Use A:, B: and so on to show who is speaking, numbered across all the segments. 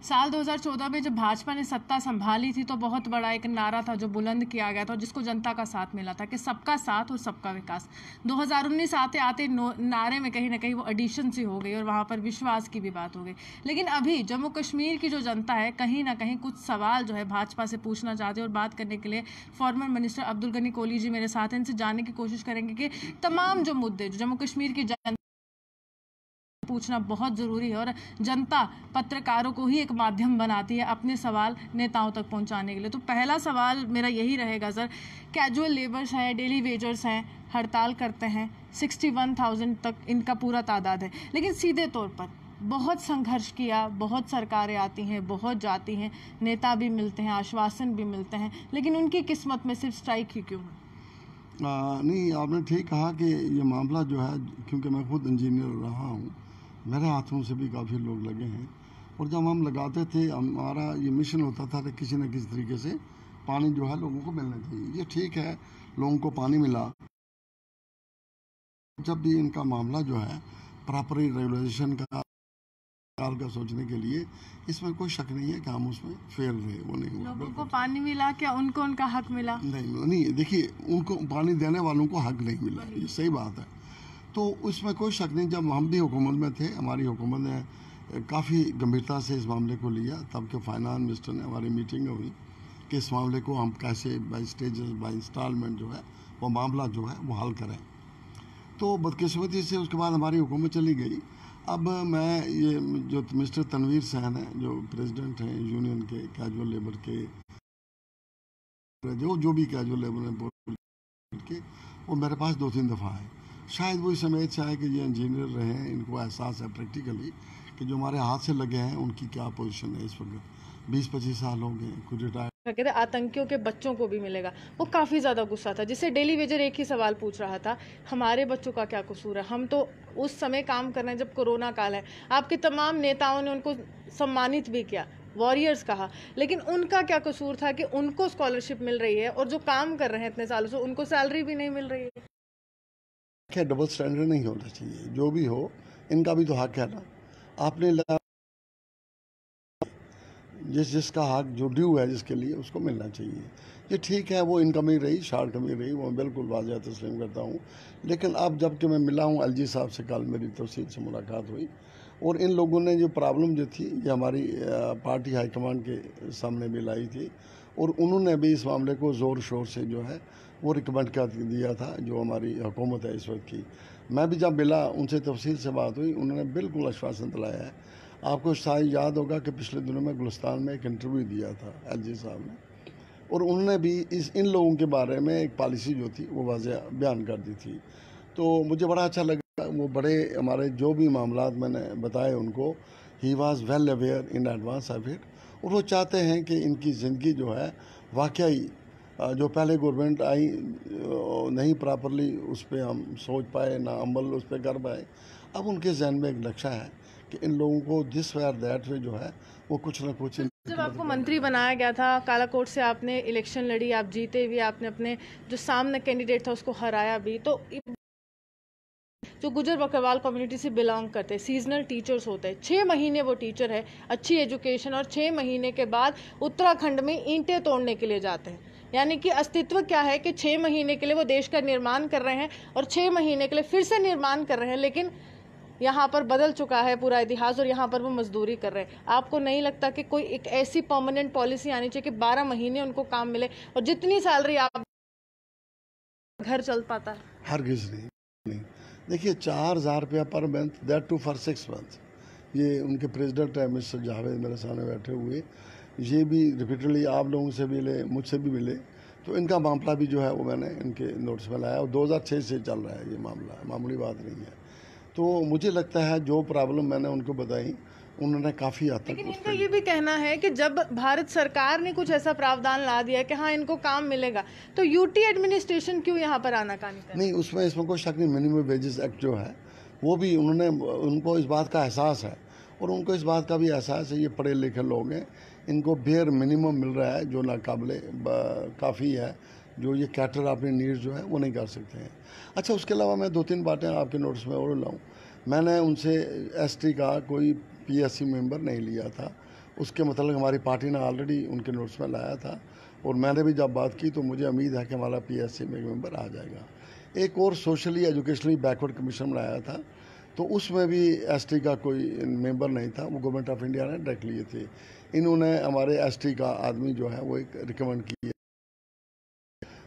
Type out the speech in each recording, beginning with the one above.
A: साल 2014 में जब भाजपा ने सत्ता संभाली थी तो बहुत बड़ा एक नारा था जो बुलंद किया गया था, जिसको जनता का साथ मिला था कि सबका साथ और सबका विकास। 2019 आते आते नारे में कहीं ना कहीं वो एडिशन सी हो गई और वहाँ पर विश्वास की भी बात हो गई। लेकिन अभी जम्मू कश्मीर की जो जनता है कहीं ना कहीं कुछ सवाल जो है भाजपा से पूछना चाहते हैं, और बात करने के लिए फॉर्मर मिनिस्टर अब्दुल गनी कोहली जी मेरे साथ हैं। इनसे जानने की कोशिश करेंगे कि तमाम जो मुद्दे जो जम्मू कश्मीर की पूछना बहुत ज़रूरी है, और जनता पत्रकारों को ही एक माध्यम बनाती है अपने सवाल नेताओं तक पहुंचाने के लिए। तो पहला सवाल मेरा यही रहेगा सर, कैजुअल लेबर्स हैं, डेली वेजर्स हैं, हड़ताल करते हैं, 61,000 तक इनका पूरा तादाद है, लेकिन सीधे तौर पर बहुत संघर्ष किया, बहुत सरकारें आती हैं, बहुत जाती हैं, नेता भी मिलते हैं, आश्वासन भी मिलते हैं, लेकिन उनकी किस्मत में सिर्फ स्ट्राइक ही क्यों है?
B: नहीं, आपने ठीक कहा कि ये मामला जो है, क्योंकि मैं खुद इंजीनियर रहा हूँ, मेरे हाथों से भी काफ़ी लोग लगे हैं, और जब हम लगाते थे हमारा ये मिशन होता था कि किसी न किसी तरीके से पानी जो है लोगों को मिलना चाहिए। ये ठीक है, लोगों को पानी मिला। जब भी इनका मामला जो है प्रॉपर रेगुलेशन का सोचने के लिए, इसमें कोई शक नहीं है कि हम उसमें फेल रहे, वो नहीं हुआ।
A: लोगों को पानी मिला, क्या उनको उनका हक मिला?
B: नहीं, देखिए, उनको पानी देने वालों को हक नहीं मिला, ये सही बात है। तो उसमें कोई शक नहीं, जब हम भी हुकूमत में थे, हमारी हुकूमत ने काफ़ी गंभीरता से इस मामले को लिया। तब के फाइनेंस मिनिस्टर ने हमारी मीटिंग हुई कि इस मामले को हम कैसे बाई स्टेजेस बाई इंस्टॉलमेंट जो है वो मामला जो है वो हल करें। तो बदकिस्मती से उसके बाद हमारी हुकूमत चली गई। अब मैं ये जो मिस्टर तनवीर सहन है, जो प्रेसिडेंट हैं यूनियन के कैजुअल लेबर के, जो भी कैजुअल लेबर बोल के, वो मेरे पास 2-3 दफ़ा आए। शायद वो इस उम्मीद से आए कि ये इंजीनियर रहे हैं, इनको एहसास है प्रैक्टिकली कि जो हमारे हाथ से लगे हैं उनकी क्या पोजीशन है। इस वक्त 20-25 साल हो गए, कुछ रिटायर।
A: कहते आतंकियों के बच्चों को भी मिलेगा, वो काफ़ी ज़्यादा गुस्सा था, जिससे डेली वेजर एक ही सवाल पूछ रहा था, हमारे बच्चों का क्या कसूर है? हम तो उस समय काम कर रहे हैं जब कोरोना काल है। आपके तमाम नेताओं ने उनको सम्मानित भी किया, वॉरियर्स कहा, लेकिन उनका क्या कसूर था कि उनको स्कॉलरशिप मिल रही है और जो काम कर रहे हैं इतने सालों से उनको सैलरी भी नहीं मिल रही है?
B: क्या डबल स्टैंडर्ड नहीं होना चाहिए, जो भी हो इनका भी तो हक है ना। आपने जिसका हक जो ड्यू है जिसके लिए, उसको मिलना चाहिए। ये ठीक है, वो इनकम ही रही, शॉर्ट कमी रही, वो मैं बिल्कुल वाज़ह तस्लीम करता हूँ। लेकिन अब जब कि मैं मिला हूँ एलजी साहब से, कल मेरी तफसील से मुलाकात हुई, और इन लोगों ने जो प्रॉब्लम जो थी ये हमारी पार्टी हाईकमान के सामने भी लाई थी, और उन्होंने भी इस मामले को ज़ोर शोर से जो है वो रिकमेंड कर दिया था, जो हमारी हुकूमत है इस वक्त की। मैं भी जब मिला उनसे, तफसील से बात हुई, उन्होंने बिल्कुल आश्वासन दिलाया है। आपको शायद याद होगा कि पिछले दिनों में गुलिस्तान में एक इंटरव्यू दिया था एलजी साहब ने, और उन्होंने भी इन लोगों के बारे में एक पॉलिसी जो थी वो वाज़ेह बयान कर दी थी। तो मुझे बड़ा अच्छा लगा, वो बड़े हमारे जो भी मामलात मैंने बताए उनको, he was well aware in advance of it, और वो चाहते हैं कि इनकी ज़िंदगी जो है वाकई जो पहले गवर्नमेंट आई नहीं प्रॉपरली उस पर हम सोच पाए, ना अमल उस पर कर पाए। अब उनके जहन में एक लक्ष्य है कि इन लोगों को दिस वे और दैट वे जो है वो कुछ ना कुछ।
A: जब आपको मंत्री बनाया गया था, कालाकोट से आपने इलेक्शन लड़ी, आप जीते भी, आपने अपने जो सामने कैंडिडेट था उसको हराया भी, तो जो गुजर बकरवाल कम्युनिटी से बिलोंग करते हैं, सीजनल टीचर्स होते हैं, 6 महीने वो टीचर है, अच्छी एजुकेशन, और 6 महीने के बाद उत्तराखंड में ईंटें तोड़ने के लिए जाते हैं। यानी कि अस्तित्व क्या है कि 6 महीने के लिए वो देश का निर्माण कर रहे हैं और 6 महीने के लिए फिर से निर्माण कर रहे हैं, लेकिन यहाँ पर बदल चुका है पूरा इतिहास और यहाँ पर वो मजदूरी कर रहे हैं। आपको नहीं लगता कि कोई एक ऐसी परमानेंट पॉलिसी आनी चाहिए कि 12 महीने उनको काम मिले और जितनी सैलरी आप घर चल पाता है?
B: हरगिज़ नहीं। देखिए, 4,000 रुपया पर month, that too for 6 month. ये उनके प्रेसिडेंट है मिस्टर जावेद मेरे सामने बैठे हुए, ये भी रिपीटेडली आप लोगों से भी मिले, मुझसे भी मिले, तो इनका मामला भी जो है वो मैंने इनके नोटिस में लाया, और 2006 से चल रहा है ये मामला, मामूली बात नहीं है। तो मुझे लगता है जो प्रॉब्लम मैंने उनको बताई उन्होंने काफ़ी हद तक।
A: लेकिन इनका ये भी कहना है कि जब भारत सरकार ने कुछ ऐसा प्रावधान ला दिया कि हाँ इनको काम मिलेगा, तो यूटी एडमिनिस्ट्रेशन क्यों यहाँ पर आनाकानी कर?
B: नहीं, उसमें इसमें कोई शक नहीं। मिनिमम वेजेस एक्ट जो है वो भी उनको इस बात का एहसास है, और उनको इस बात का भी एहसास है, ये पढ़े लिखे लोग हैं, इनको बेयर मिनिमम मिल रहा है जो नाकाबिले काफ़ी है, जो ये कैटर अपनी नीड्स जो है वो नहीं कर सकते हैं। अच्छा, उसके अलावा मैं 2-3 बातें आपके नोटिस में और लाऊँ। मैंने उनसे एसटी का कोई पीएससी मेंबर नहीं लिया था, उसके मतलब हमारी पार्टी ने ऑलरेडी उनके नोट्स में लाया था, और मैंने भी जब बात की तो मुझे उम्मीद है कि हमारा PSC में मेंबर आ जाएगा। एक और सोशली एजुकेशनली बैकवर्ड कमीशन बनाया था, तो उसमें भी ST का कोई मेंबर नहीं था, वो गवर्नमेंट ऑफ इंडिया ने डायरेक्ट लिए थे। इन्होंने हमारे ST का आदमी जो है वो एक रिकमेंड किया।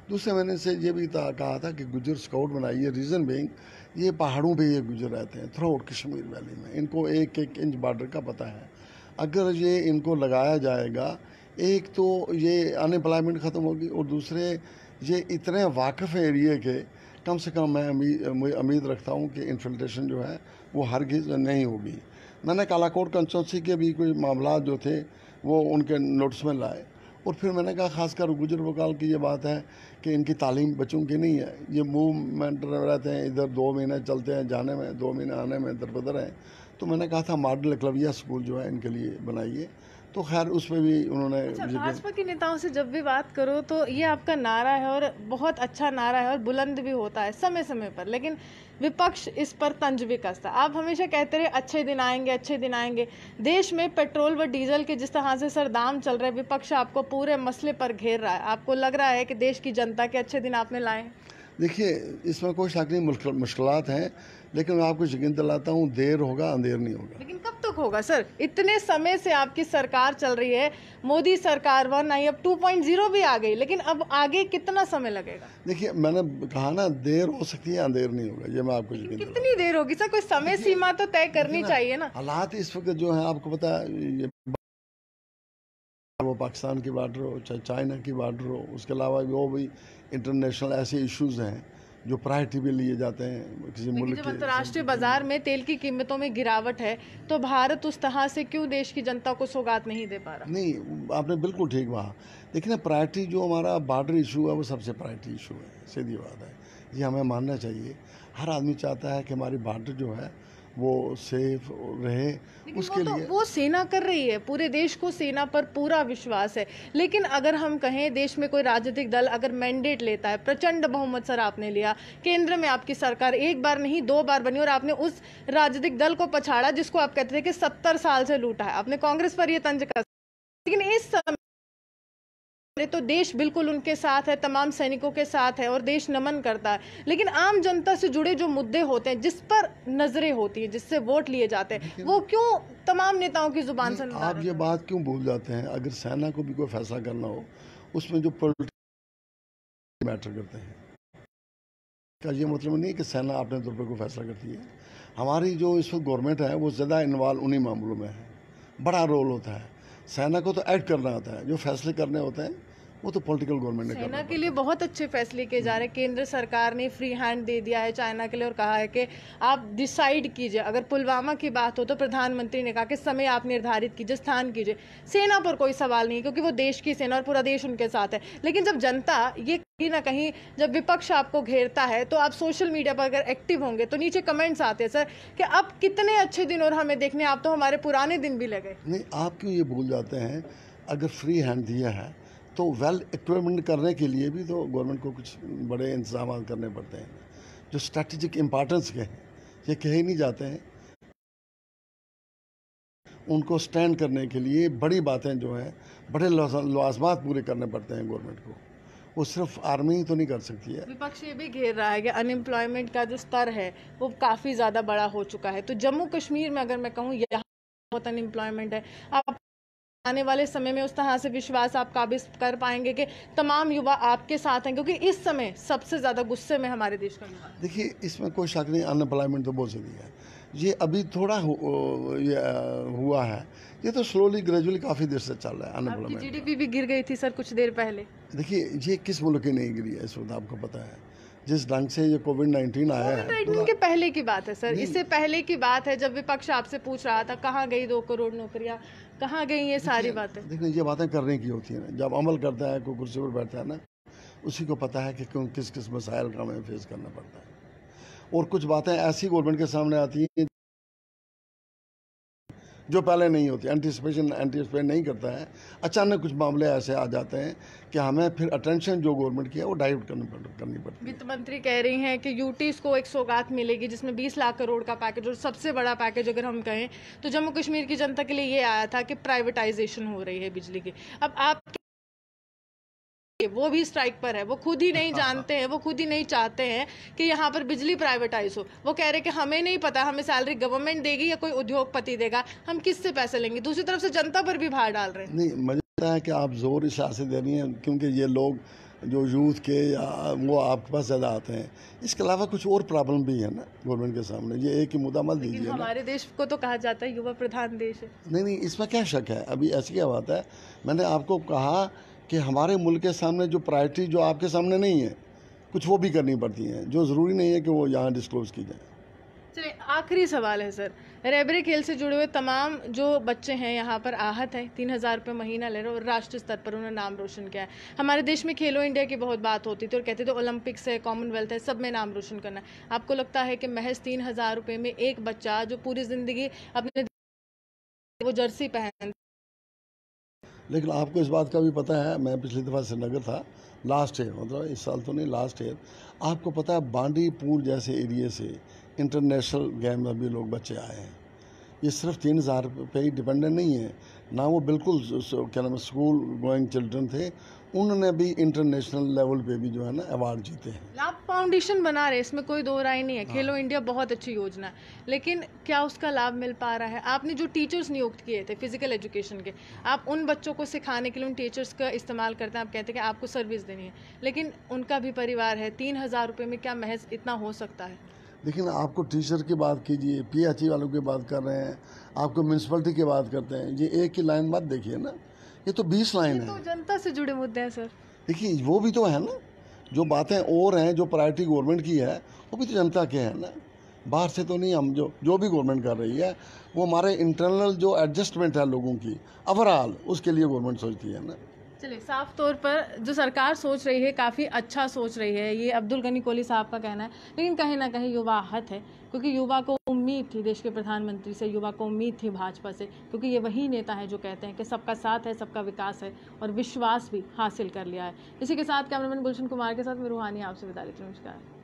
B: दूसरे मैंने से ये भी कहा था कि गुजर स्काउट बनाइए, रीज़न बेइंग ये पहाड़ों पे ये गुजर रहते हैं थ्रू आउट कश्मीर वैली में, इनको एक एक इंच बॉर्डर का पता है। अगर ये इनको लगाया जाएगा, एक तो ये अनएम्प्लॉयमेंट ख़त्म होगी, और दूसरे ये इतने वाकिफ़ एरिए के, कम से कम मैं उम्मीद रखता हूँ कि इन्फिल्ट्रेशन जो है वो हरगिज़ नहीं होगी। मैंने कालाकोट कंस्टिट्यूंसी के भी कोई मामला जो थे वो उनके नोटिस में लाए, और फिर मैंने कहा खासकर गुजर बकाल की ये बात है कि इनकी तालीम बच्चों की नहीं है, ये मूवमेंट रहते हैं, इधर 2 महीने चलते हैं जाने में, 2 महीने आने में, इधर उधर हैं। तो मैंने कहा था मॉडल एकलव्या स्कूल जो है इनके लिए बनाइए, तो खैर उसमें भी उन्होंने।
A: अच्छा, भाजपा के नेताओं से जब भी बात करो तो ये आपका नारा है, और बहुत अच्छा नारा है और बुलंद भी होता है समय समय पर, लेकिन विपक्ष इस पर तंज भी कसता है। आप हमेशा कहते रहे अच्छे दिन आएंगे, अच्छे दिन आएंगे। देश में पेट्रोल व डीजल के जिस तरह से सर दाम चल रहे हैं, विपक्ष आपको पूरे मसले पर घेर रहा है। आपको लग रहा है कि देश की जनता के अच्छे दिन आपने लाए हैं?
B: देखिए, इसमें कोई शक नहीं, मुश्किलात हैं, लेकिन मैं आपको यकीन दिलाता हूँ देर होगा अंधेर नहीं होगा।
A: लेकिन कब तक होगा सर? इतने समय से आपकी सरकार चल रही है, मोदी सरकार 1 आई, अब 2.0 भी आ गई, लेकिन अब आगे कितना समय लगेगा? देखिए,
B: मैंने कहा ना देर हो सकती है अंधेर नहीं होगा, ये मैं आपको यकीन दिलाता हूँ।
A: कितनी देर होगी सर? कोई समय सीमा तो तय करनी चाहिए ना।
B: हालात इस वक्त जो है आपको पता है, वो पाकिस्तान की बॉर्डर हो चाहे चाइना की बॉर्डर हो, उसके अलावा वो भी इंटरनेशनल ऐसे इश्यूज हैं जो प्रायोरिटी भी लिए जाते हैं किसी मुल्क
A: जब
B: के।
A: अंतर्राष्ट्रीय बाजार में तेल की कीमतों में गिरावट है, तो भारत उस तरह से क्यों देश की जनता को सौगात नहीं दे पा रहा?
B: नहीं, आपने बिल्कुल ठीक कहा। देखिए ना, प्रायोरिटी जो हमारा बॉर्डर इशू है वो सबसे प्रायोरिटी इशू है, सीधी बात है, ये हमें मानना चाहिए। हर आदमी चाहता है कि हमारी बॉर्डर जो है वो सेफ रहे, उसके लिए
A: वो सेना कर रही है, पूरे देश को सेना पर पूरा विश्वास है। लेकिन अगर हम कहें देश में कोई राजनीतिक दल अगर मैंडेट लेता है, प्रचंड बहुमत सर आपने लिया, केंद्र में आपकी सरकार 1 बार नहीं 2 बार बनी, और आपने उस राजनीतिक दल को पछाड़ा जिसको आप कहते थे कि 70 साल से लूटा है, आपने कांग्रेस पर यह तंज कसा। लेकिन इस समय तो देश बिल्कुल उनके साथ है, तमाम सैनिकों के साथ है, और देश नमन करता है। लेकिन आम जनता से जुड़े जो मुद्दे होते हैं, जिस पर नजरें होती हैं, जिससे वोट लिए जाते हैं, वो क्यों तमाम नेताओं की जुबान से
B: आप ये बात क्यों भूल जाते हैं? अगर सेना को भी कोई फैसला करना हो, उसमें जो पॉलिटिक्स मैटर करते हैं, का ये मतलब नहीं कि सेना अपने तौर पर कोई फैसला करती है। हमारी जो इस वक्त गवर्नमेंट है वो ज़्यादा इन्वॉल्व उन्हीं मामलों में है, बड़ा रोल होता है। सेना को तो एक्ट करना होता है, जो फैसले करने होते हैं वो तो पॉलिटिकल गवर्नमेंट ने
A: सेना के लिए बहुत अच्छे फैसले किए जा रहे हैं। केंद्र सरकार ने फ्री हैंड दे दिया है चाइना के लिए, और कहा है कि आप डिसाइड कीजिए। अगर पुलवामा की बात हो तो प्रधानमंत्री ने कहा कि समय आप निर्धारित कीजिए, स्थान कीजिए। सेना पर कोई सवाल नहीं, क्योंकि वो देश की सेना और पूरा देश उनके साथ है। लेकिन जब जनता ये कहीं ना कहीं, जब विपक्ष आपको घेरता है, तो आप सोशल मीडिया पर अगर एक्टिव होंगे तो नीचे कमेंट्स आते हैं सर कि अब कितने अच्छे दिन और हमें देखने, आप तो हमारे पुराने दिन भी लगे।
B: नहीं, आप क्यों ये भूल जाते हैं? अगर फ्री हैंड दिया है तो वेल इक्विपमेंट करने के लिए भी तो गवर्नमेंट को कुछ बड़े इंतजाम करने पड़ते हैं, जो स्ट्रैटेजिक इम्पोर्टेंस के हैं, ये कहे नहीं जाते हैं। उनको स्टैंड करने के लिए बड़ी बातें जो हैं, बड़े लवाजमात पूरे करने पड़ते हैं गवर्नमेंट को, वो सिर्फ आर्मी ही तो नहीं कर सकती है।
A: विपक्ष ये भी घेर रहा है कि अनएम्प्लॉयमेंट का जो स्तर है वो काफ़ी ज़्यादा बड़ा हो चुका है। तो जम्मू कश्मीर में अगर मैं कहूँ यहाँ बहुत अनएम्प्लॉयमेंट है, आप आने वाले समय में उस तरह से विश्वास आप काबिज कर पाएंगे कि तमाम युवा आपके साथ हैं? क्योंकि इस समय सबसे ज़्यादा गुस्से में हमारे देश का युवा।
B: देखिए, इसमें कोई शक नहीं, अनएम्प्लॉयमेंट तो बहुत ज़्यादा है। ये अभी थोड़ा हुआ है, ये तो स्लोली ग्रेजुअली काफ़ी देर से चल रहा है अनएम्प्लॉयमेंट।
A: GDP भी गिर गई थी सर कुछ देर पहले।
B: देखिए, ये किस मुल्क की नहीं गिरी है इस वक्त, आपको पता है। जिस ढंग से ये कोविड-19 आया है,
A: कोविड-19 के पहले की बात है सर, इससे पहले की बात है जब विपक्ष आपसे पूछ रहा था कहाँ गई 2 करोड़ नौकरियां, कहाँ गई ये सारी बातें।
B: देखिए, ये बातें करने की होती है ना, जब अमल करता है कोई कुर्सी पर बैठता है ना, उसी को पता है कि किस किस मसाइल का हमें फेस करना पड़ता है। और कुछ बातें ऐसी गवर्नमेंट के सामने आती हैं जो पहले नहीं होती। एंटीसिपेट नहीं करता है, अचानक कुछ मामले ऐसे आ जाते हैं कि हमें फिर अटेंशन जो गवर्नमेंट की है वो डाइवर्ट करनी पड़ती है।
A: वित्त मंत्री कह रही हैं कि यूटीज को एक सौगात मिलेगी जिसमें 20 लाख करोड़ का पैकेज, और सबसे बड़ा पैकेज अगर हम कहें तो जम्मू कश्मीर की जनता के लिए ये आया था कि प्राइवेटाइजेशन हो रही है बिजली की। अब आप, वो भी स्ट्राइक पर है, वो खुद ही नहीं जानते हैं, वो खुद ही नहीं चाहते हैं कि यहाँ पर बिजली प्राइवेटाइज हो। वो कह रहे हैं कि हमें नहीं पता, हमें सैलरी गवर्नमेंट देगी या कोई उद्योगपति देगा, हम किससे पैसे लेंगे। दूसरी तरफ से जनता पर भी भार डाल रहे हैं।
B: नहीं, मुझे लगता है कि आप जोर इस से दे रही हैं क्योंकि ये लोग जो यूथ के या वो आपके पास ज़्यादा आते हैं। इसके अलावा कुछ और प्रॉब्लम भी है ना गवर्नमेंट के सामने, ये एक ही मुद्दा मत दीजिए ना।
A: हमारे देश को तो कहा जाता है युवा प्रधान देश है।
B: नहीं, इसमें क्या शक है, अभी ऐसी क्या बात है। मैंने आपको कहा कि हमारे मुल्क के सामने जो प्रायोरिटी जो आपके सामने नहीं है, कुछ वो भी करनी पड़ती हैं, जो ज़रूरी नहीं है कि वो यहाँ डिस्क्लोज़ की जाए।
A: चलिए, आखिरी सवाल है सर, रेबरे खेल से जुड़े हुए तमाम जो बच्चे हैं यहाँ पर आहत हैं, 3,000 रुपये महीना ले रहे और राष्ट्रीय स्तर पर उन्होंने नाम रोशन किया है। हमारे देश में खेलो इंडिया की बहुत बात होती थी और कहते थे ओलंपिक्स है, कॉमनवेल्थ है, सब में नाम रोशन करना है। आपको लगता है कि महज 3,000 रुपये में एक बच्चा जो पूरी ज़िंदगी अपने वो जर्सी पहन।
B: लेकिन आपको इस बात का भी पता है, मैं पिछली दफ़ा श्रीनगर था लास्ट ईयर, मतलब इस साल तो नहीं, लास्ट ईयर। आपको पता है बांडीपुर जैसे एरिए से इंटरनेशनल गेम में भी लोग बच्चे आए हैं। ये सिर्फ 3,000 पे ही डिपेंडेंट नहीं है ना, वो बिल्कुल क्या नाम है स्कूल गोइंग चिल्ड्रन थे, उन्होंने भी इंटरनेशनल लेवल पे भी जो है ना अवार्ड जीते हैं।
A: आप फाउंडेशन बना रहे हैं, इसमें कोई दो राय नहीं है। खेलो इंडिया बहुत अच्छी योजना है, लेकिन क्या उसका लाभ मिल पा रहा है? आपने जो टीचर्स नियुक्त किए थे फिजिकल एजुकेशन के, आप उन बच्चों को सिखाने के लिए उन टीचर्स का इस्तेमाल करते हैं, आप कहते हैं कि आपको सर्विस देनी है, लेकिन उनका भी परिवार है। 3,000 रुपये में क्या महज इतना हो सकता है?
B: लेकिन आपको टीचर की बात कीजिए, PHE वालों की बात कर रहे हैं, आपको म्यूनसिपलिटी की बात करते हैं, ये एक ही लाइन मत देखिए ना, ये तो 20 लाइन है।
A: तो जनता से जुड़े मुद्दे हैं सर।
B: देखिए वो भी तो है ना, जो बातें और हैं, जो प्रायोरिटी गवर्नमेंट की है वो भी तो जनता के है ना, बाहर से तो नहीं। हम जो भी गवर्नमेंट कर रही है वो हमारे इंटरनल जो एडजस्टमेंट है लोगों की ओवरऑल, उसके लिए गवर्नमेंट सोचती है ना।
A: चलिए, साफ तौर पर जो सरकार सोच रही है काफ़ी अच्छा सोच रही है, ये अब्दुल गनी कोहली साहब का कहना है, लेकिन कहीं ना कहीं युवा आहत है, क्योंकि युवा को उम्मीद थी देश के प्रधानमंत्री से, युवा को उम्मीद थी भाजपा से, क्योंकि ये वही नेता है जो कहते हैं कि सबका साथ है, सबका विकास है, और विश्वास भी हासिल कर लिया है। इसी के साथ कैमरामैन गुलशन कुमार के साथ मैं रूहानी आपसे विदा लेती हूँ। नमस्कार।